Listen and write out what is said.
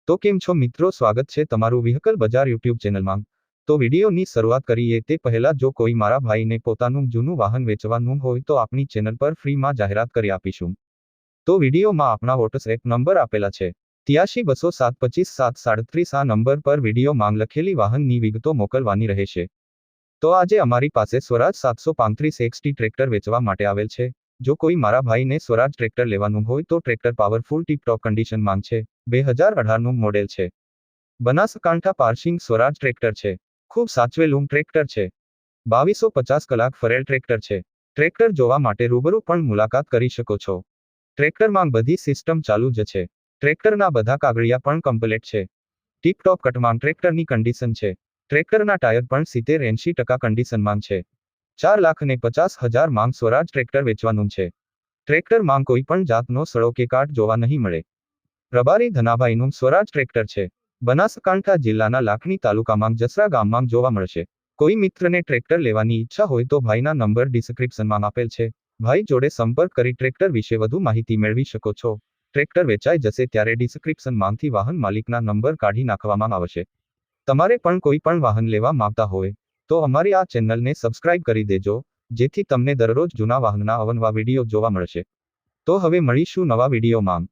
તો કેમ છો મિત્રો, સ્વાગત છે તમારું વ્હીકલ બજાર યુટ્યુબ ચેનલમાં। તો વિડીયોની શરૂઆત કરીએ તે પહેલા જો કોઈ મારા ભાઈને પોતાનું જૂનું વાહન વેચવાનું હોય તો આપણી ચેનલ પર ફ્રીમાં જાહેરાત કરી આપીશું। તો વિડીયોમાં આપણા વોટ્સએપ નંબર આપેલા છે 8320725737 આ નંબર પર વિડીયો માંગ લખેલી વાહનની વિગતો મોકલવાની રહેશે। તો આજે અમારી પાસે સ્વરાજ 735 XT ટ્રેક્ટર વેચવા માટે આવેલ છે। જો કોઈ મારા ભાઈને સ્વરાજ ટ્રેક્ટર લેવાનું હોય તો ટ્રેક્ટર પાવરફુલ ટીપ-ટોપ કન્ડિશનમાં છે। 2018નું મોડેલ છે। બનાસકાંઠા પાર્સિંગ સ્વરાજ ટ્રેક્ટર છે। ખૂબ સાચવેલું ટ્રેક્ટર છે। 2250 કલાક ફરેલ ટ્રેક્ટર છે। ટ્રેક્ટર જોવા માટે રૂબરૂ પણ મુલાકાત કરી શકો છો। ટ્રેક્ટરમાં બધી સિસ્ટમ ચાલુ જ છે। ટ્રેક્ટરના બધા કાગળિયા પણ કમ્પ્લીટ છે। ટીપ-ટોપ કટમાં ટ્રેક્ટરની કન્ડિશન છે। ટ્રેક્ટરના ટાયર પણ 70-80% કન્ડિશનમાં છે। 4,50,000 માંગ સ્વરાજ ટ્રેક્ટર વેચવાનું છે। ટ્રેક્ટરમાં કોઈ પણ જાતનો સડો કે કાટ જોવા નહીં મળે। પ્રભારી ધનાભાઈનું સ્વરાજ ટ્રેક્ટર છે। બનાસકાંઠા જિલ્લાના લાખણી તાલુકામાં જસરા ગામમાં જોવા મળશે। કોઈ મિત્રને ટ્રેક્ટર લેવાની ઈચ્છા હોય તો ભાઈના નંબર ડિસ્ક્રિપ્શનમાં આપેલ છે। ભાઈ જોડે સંપર્ક કરી ટ્રેક્ટર વિશે વધુ માહિતી મેળવી શકો છો। ટ્રેક્ટર વેચાઈ જશે ત્યારે ડિસ્ક્રિપ્શનમાંથી વાહન માલિકના નંબર કાઢી નાખવામાં આવશે। તમારે પણ કોઈ પણ વાહન લેવા માંગતા હોય તો અમારી આ ચેનલને સબસ્ક્રાઇબ કરી દેજો, જેથી તમને દરરોજ જૂના વાહનના અવનવા વિડીયો જોવા મળશે। તો હવે મળીશું નવા વિડીયોમાં।